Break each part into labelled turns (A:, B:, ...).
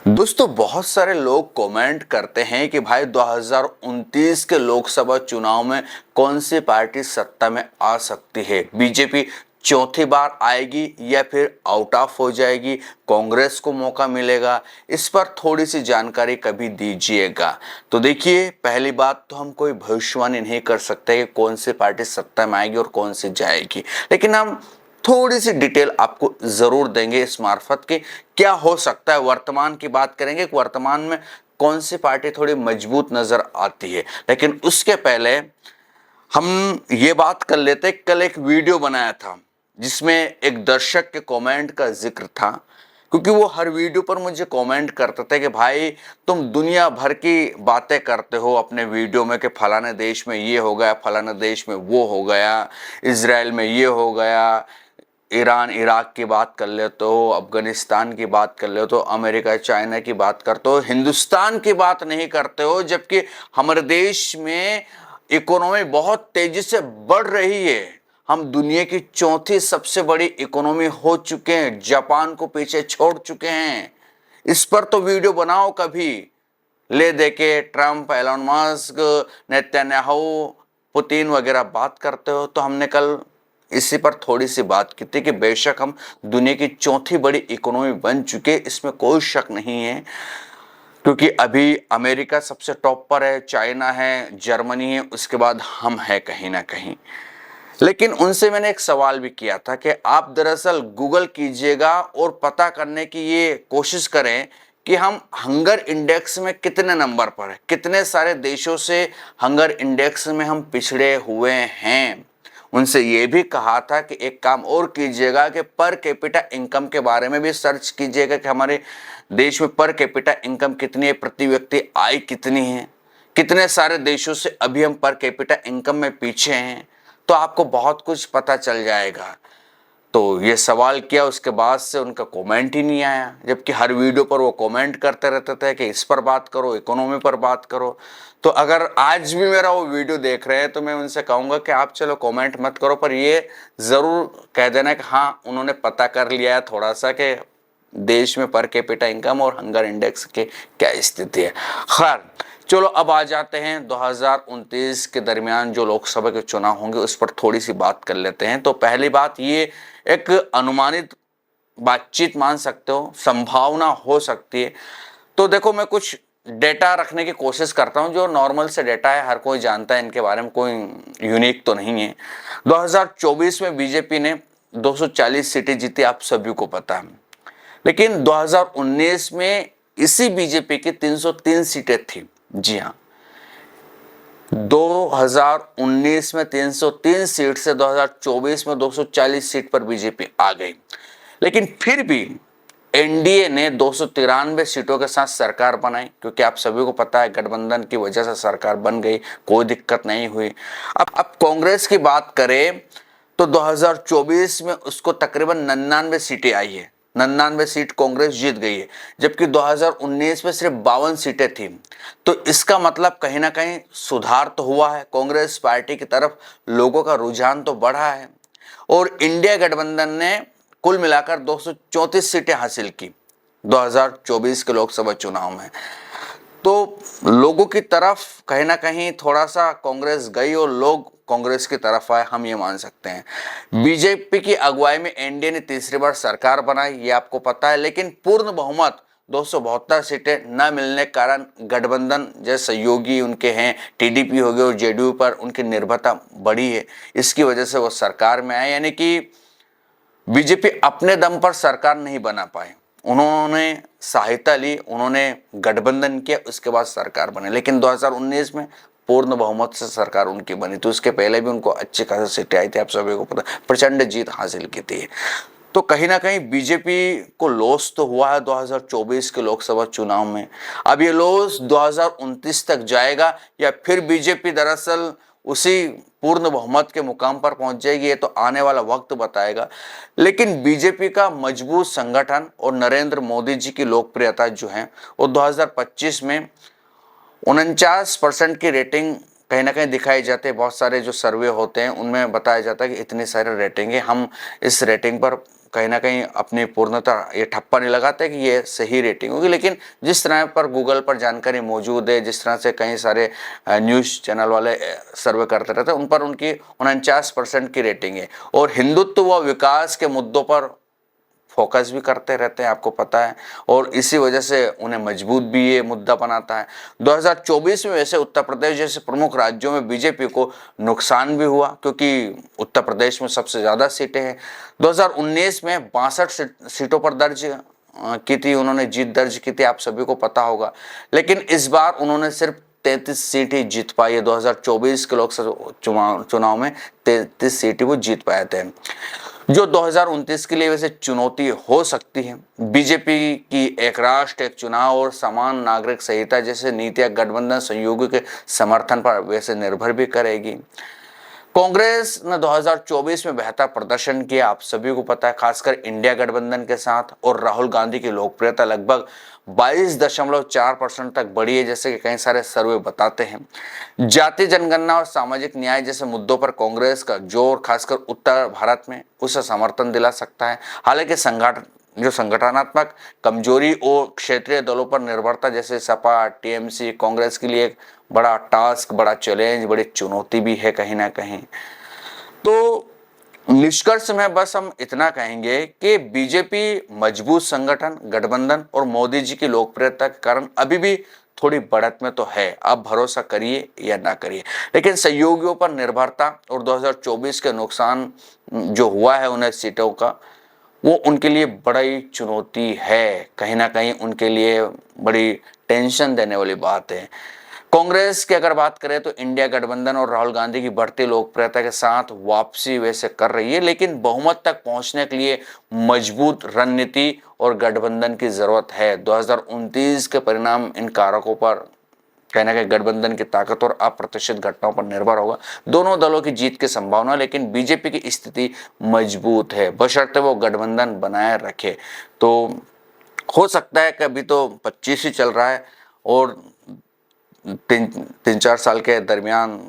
A: दोस्तों बहुत सारे लोग कमेंट करते हैं कि भाई 2029 के लोकसभा चुनाव में कौन सी पार्टी सत्ता में आ सकती है। बीजेपी चौथी बार आएगी या फिर आउट ऑफ हो जाएगी, कांग्रेस को मौका मिलेगा। इस पर थोड़ी सी जानकारी कभी दीजिएगा। तो देखिए, पहली बात तो हम कोई भविष्यवाणी नहीं कर सकते कि कौन सी पार्टी सत्ता में आएगी और कौन सी जाएगी, लेकिन हम थोड़ी सी डिटेल आपको जरूर देंगे इस मार्फत कि क्या हो सकता है। वर्तमान की बात करेंगे कि वर्तमान में कौन सी पार्टी थोड़ी मजबूत नजर आती है, लेकिन उसके पहले हम ये बात कर लेते। कल एक वीडियो बनाया था जिसमें एक दर्शक के कमेंट का जिक्र था, क्योंकि वो हर वीडियो पर मुझे कमेंट करते थे कि भाई तुम दुनिया भर की बातें करते हो अपने वीडियो में कि फलाने देश में ये हो गया, फलाने देश में वो हो गया, इजराइल में ये हो गया, ईरान इराक की बात कर लेते हो, अफगानिस्तान की बात कर लेते हो, अमेरिका चाइना की बात करते हो, हिंदुस्तान की बात नहीं करते हो। जबकि हमारे देश में इकोनॉमी बहुत तेजी से बढ़ रही है। हम दुनिया की चौथी सबसे बड़ी इकोनॉमी हो चुके हैं, जापान को पीछे छोड़ चुके हैं। इस पर तो वीडियो बनाओ कभी। ले दे के Trump, Elon Musk, Netanyahu, Putin वगैरह बात करते हो। तो हमने कल इसी पर थोड़ी सी बात की थी कि बेशक हम दुनिया की चौथी बड़ी इकोनॉमी बन चुके, इसमें कोई शक नहीं है, क्योंकि अभी अमेरिका सबसे टॉप पर है, चाइना है, जर्मनी है, उसके बाद हम हैं कहीं ना कहीं। लेकिन उनसे मैंने एक सवाल भी किया था कि आप दरअसल गूगल कीजिएगा और पता करने की ये कोशिश करें कि हम हंगर इंडेक्स में कितने नंबर पर हैं, कितने सारे देशों से हंगर इंडेक्स में हम पिछड़े हुए हैं। उनसे ये भी कहा था कि एक काम और कीजिएगा कि पर कैपिटा इनकम के बारे में भी सर्च कीजिएगा कि हमारे देश में पर कैपिटा इनकम कितनी है, प्रति व्यक्ति आय कितनी है, कितने सारे देशों से अभी हम पर कैपिटा इनकम में पीछे हैं। तो आपको बहुत कुछ पता चल जाएगा। तो ये सवाल किया, उसके बाद से उनका कमेंट ही नहीं आया, जबकि हर वीडियो पर वो कमेंट करते रहते थे कि इस पर बात करो, इकोनॉमी पर बात करो। तो अगर आज भी मेरा वो वीडियो देख रहे हैं तो मैं उनसे कहूंगा कि आप चलो कमेंट मत करो, पर ये जरूर कह देना कि हाँ उन्होंने पता कर लिया है थोड़ा सा कि देश में पर कैपिटा इनकम और हंगर इंडेक्स की क्या स्थिति है। खैर चलो, अब आ जाते हैं 2029 के दरमियान जो लोकसभा के चुनाव होंगे उस पर थोड़ी सी बात कर लेते हैं। तो पहली बात, ये एक अनुमानित बातचीत मान सकते हो, संभावना हो सकती है। तो देखो, मैं कुछ डेटा रखने की कोशिश करता हूं जो नॉर्मल से डेटा है, हर कोई जानता है इनके बारे में, कोई यूनिक तो नहीं है। 2024 में बीजेपी ने 240 सीटें जीती, आप सभी को पता है। लेकिन 2019 में इसी बीजेपी की 303 सीटें थी। जी हाँ, 2019 में 303 सीट से 2024 में 240 सीट पर बीजेपी आ गई। लेकिन फिर भी एनडीए ने 293 सीटों के साथ सरकार बनाई, क्योंकि आप सभी को पता है गठबंधन की वजह से सरकार बन गई, कोई दिक्कत नहीं हुई। अब कांग्रेस की बात करें तो 2024 में उसको तकरीबन 99 सीटें आई है, 99 सीट कांग्रेस जीत गई है, जबकि 2019 में सिर्फ 52 सीटें थी। तो इसका मतलब कहीं ना कहीं सुधार तो हुआ है, कांग्रेस पार्टी की तरफ लोगों का रुझान तो बढ़ा है। और इंडिया गठबंधन ने कुल मिलाकर 234 सीटें हासिल की 2024 के लोकसभा चुनाव में। तो लोगों की तरफ कहीं ना कहीं थोड़ा सा कांग्रेस गई और लोग कांग्रेस की तरफ आए, हम ये मान सकते हैं। बीजेपी की अगुवाई में एनडीए ने तीसरी बार सरकार बनाई, ये आपको पता है। लेकिन पूर्ण बहुमत 272 सीटें न मिलने के कारण गठबंधन जैसे सहयोगी उनके हैं, टीडीपी हो गए और जेडीयू पर उनकी निर्भरता बढ़ी है, इसकी वजह से वो सरकार में आए। यानी कि बीजेपी अपने दम पर सरकार नहीं बना पाए, उन्होंने सहायता ली, उन्होंने गठबंधन किया, उसके बाद सरकार बने। लेकिन 2019 में पूर्ण बहुमत से सरकार उनकी बनी। तो उसके पहले भी उनको अच्छी खासी सीटें आई थी, आप सभी को पता, प्रचंड जीत हासिल की थी। तो कहीं ना कहीं बीजेपी को लॉस तो हुआ है 2024 के लोकसभा चुनाव में। अब ये लॉस 2029 तक जाएगा या फिर बीजेपी दरअसल उसी पूर्ण बहुमत के मुकाम पर पहुंच जाएगी, ये तो आने वाला वक्त बताएगा। लेकिन बीजेपी का मजबूत संगठन और नरेंद्र मोदी जी की लोकप्रियता जो है वो 2025 में 49% की रेटिंग कहीं ना कहीं दिखाई जाती है। बहुत सारे जो सर्वे होते हैं उनमें बताया जाता है कि इतनी सारी रेटिंग है, हम इस रेटिंग पर कहीं ना कहीं अपनी पूर्णता ये ठप्पा नहीं लगाते कि ये सही रेटिंग होगी, लेकिन जिस तरह पर गूगल पर जानकारी मौजूद है, जिस तरह से कई सारे न्यूज़ चैनल वाले सर्वे करते रहते हैं, उन पर उनकी 49% की रेटिंग है। और हिंदुत्व व विकास के मुद्दों पर फोकस भी करते रहते हैं, आपको पता है, और इसी वजह से उन्हें मजबूत भी ये मुद्दा बनाता है। 2024 में वैसे उत्तर प्रदेश जैसे प्रमुख राज्यों में बीजेपी को नुकसान भी हुआ, क्योंकि उत्तर प्रदेश में सबसे ज़्यादा सीटें हैं। 2019 में 62 सीटों पर दर्ज की थी, उन्होंने जीत दर्ज की थी, आप सभी को पता होगा। लेकिन इस बार उन्होंने सिर्फ 33 सीट ही जीत पाई है। 2024 के लोकसभा चुनाव में 33 सीट ही वो जीत पाए थे, जो 2029 के लिए वैसे चुनौती हो सकती है। बीजेपी की एक राष्ट्र एक चुनाव और समान नागरिक संहिता जैसे नीतियां गठबंधन सहयोगी के समर्थन पर वैसे निर्भर भी करेगी। कांग्रेस ने 2024 में बेहतर प्रदर्शन किया, आप सभी को पता है, खासकर इंडिया गठबंधन के साथ, और राहुल गांधी की लोकप्रियता लगभग 22.4% तक बढ़ी है, जैसे कि कई सारे सर्वे बताते हैं। जाति जनगणना और सामाजिक न्याय जैसे मुद्दों पर कांग्रेस का जोर खासकर उत्तर भारत में उसे समर्थन दिला सकता है। हालांकि संगठनात्मक कमजोरी और क्षेत्रीय दलों पर निर्भरता जैसे सपा, टीएमसी कांग्रेस के लिए एक बड़ा टास्क, बड़ा चैलेंज, बड़ी चुनौती भी है कहीं ना कहीं। तो निष्कर्ष में बस हम इतना कहेंगे कि बीजेपी मजबूत संगठन, गठबंधन और मोदी जी की लोकप्रियता के कारण अभी भी थोड़ी बढ़त में तो है। आप भरोसा करिए या ना करिए, लेकिन सहयोगियों पर निर्भरता और 2024 के नुकसान जो हुआ है उन्हें सीटों का, वो उनके लिए बड़ी चुनौती है, कहीं ना कहीं उनके लिए बड़ी टेंशन देने वाली बात है। कांग्रेस की अगर बात करें तो इंडिया गठबंधन और राहुल गांधी की बढ़ती लोकप्रियता के साथ वापसी वैसे कर रही है, लेकिन बहुमत तक पहुंचने के लिए मजबूत रणनीति और गठबंधन की जरूरत है। 2029 के परिणाम इन कारकों पर कहना कि गठबंधन की ताकत और अप्रत्याशित घटनाओं पर निर्भर होगा। दोनों दलों की जीत की संभावना, लेकिन बीजेपी की स्थिति मजबूत है, बशर्ते वो गठबंधन बनाए रखे। तो हो सकता है कि अभी तो 25 ही चल रहा है और 3-4 साल के दरमियान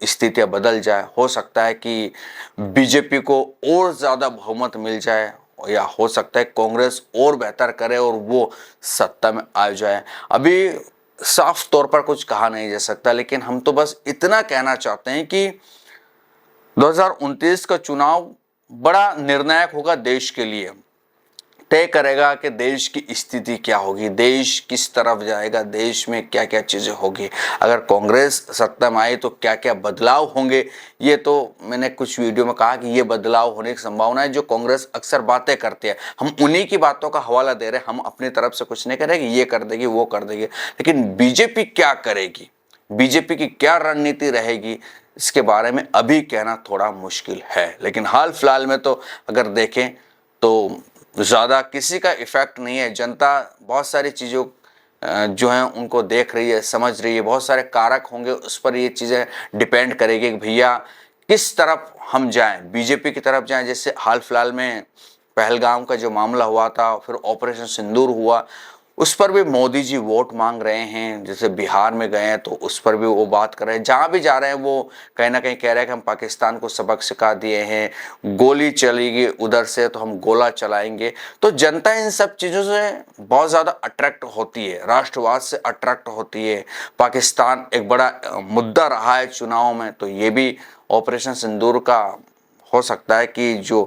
A: स्थितियां बदल जाए। हो सकता है कि बीजेपी को और ज्यादा बहुमत मिल जाए, या हो सकता है कांग्रेस और बेहतर करे और वो सत्ता में आ जाए। अभी साफ तौर पर कुछ कहा नहीं जा सकता, लेकिन हम तो बस इतना कहना चाहते हैं कि 2029 का चुनाव बड़ा निर्णायक होगा देश के लिए, तय करेगा कि देश की स्थिति क्या होगी, देश किस तरफ जाएगा, देश में क्या क्या चीजें होगी। अगर कांग्रेस सत्ता में आई तो क्या क्या बदलाव होंगे, ये तो मैंने कुछ वीडियो में कहा कि ये बदलाव होने की संभावना है। जो कांग्रेस अक्सर बातें करती है, हम उन्हीं की बातों का हवाला दे रहे हैं, हम अपनी तरफ से कुछ नहीं कह रहे कि ये कर देगी वो कर देगी। लेकिन बीजेपी क्या करेगी, बीजेपी की क्या रणनीति रहेगी, इसके बारे में अभी कहना थोड़ा मुश्किल है। लेकिन हाल फिलहाल में तो अगर देखें तो ज़्यादा किसी का इफेक्ट नहीं है। जनता बहुत सारी चीज़ों जो हैं उनको देख रही है, समझ रही है, बहुत सारे कारक होंगे, उस पर ये चीज़ें डिपेंड करेगी कि भैया किस तरफ हम जाएं, बीजेपी की तरफ जाएं। जैसे हाल फिलहाल में पहलगाम का जो मामला हुआ था, फिर ऑपरेशन सिंदूर हुआ, उस पर भी मोदी जी वोट मांग रहे हैं। जैसे बिहार में गए हैं तो उस पर भी वो बात कर रहे हैं, जहाँ भी जा रहे हैं वो कहीं ना कहीं कह रहे हैं कि हम पाकिस्तान को सबक सिखा दिए हैं, गोली चलेगी उधर से तो हम गोला चलाएंगे। तो जनता इन सब चीज़ों से बहुत ज़्यादा अट्रैक्ट होती है, राष्ट्रवाद से अट्रैक्ट होती है। पाकिस्तान एक बड़ा मुद्दा रहा है चुनाव में, तो ये भी ऑपरेशन सिंदूर का हो सकता है कि जो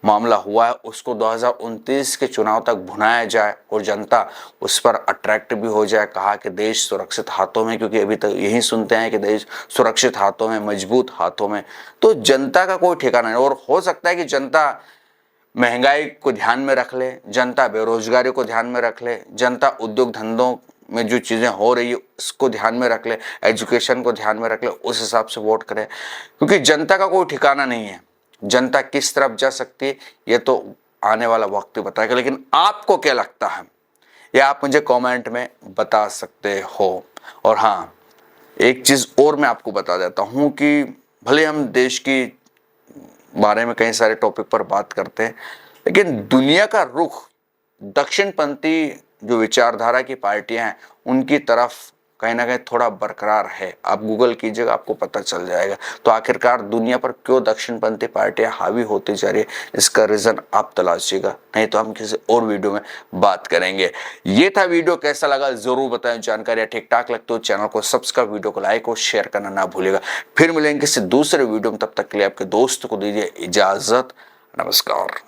A: मामला हुआ है उसको 2029 के चुनाव तक भुनाया जाए और जनता उस पर अट्रैक्ट भी हो जाए। कहा कि देश सुरक्षित हाथों में, क्योंकि अभी तक यही सुनते हैं कि देश सुरक्षित हाथों में, मजबूत हाथों में। तो जनता का कोई ठिकाना नहीं, और हो सकता है कि जनता महंगाई को ध्यान में रख ले, जनता बेरोजगारी को ध्यान में रख ले, जनता उद्योग धंधों में जो चीज़ें हो रही है उसको ध्यान में रख ले, एजुकेशन को ध्यान में रख ले, उस हिसाब से वोट करे। क्योंकि जनता का कोई ठिकाना नहीं है, जनता किस तरफ जा सकती है ये तो आने वाला वक्त ही बताएगा। लेकिन आपको क्या लगता है ये आप मुझे कमेंट में बता सकते हो। और हाँ, एक चीज़ और मैं आपको बता देता हूँ कि भले हम देश की बारे में कई सारे टॉपिक पर बात करते हैं, लेकिन दुनिया का रुख दक्षिणपंथी जो विचारधारा की पार्टियां हैं उनकी तरफ कहीं ना कहीं थोड़ा बरकरार है। आप गूगल कीजिएगा, आपको पता चल जाएगा। तो आखिरकार दुनिया पर क्यों दक्षिणपंथी पार्टियां हावी होती जा रही है, इसका रीजन आप तलाशिएगा, नहीं तो हम किसी और वीडियो में बात करेंगे। ये था वीडियो, कैसा लगा जरूर बताएं। जानकारी ठीक ठाक लगती हो चैनल को सब्सक्राइब, वीडियो को लाइक और शेयर करना ना भूलिएगा। फिर मिलेंगे किसी दूसरे वीडियो में, तब तक के लिए आपके दोस्त को दीजिए इजाजत। नमस्कार।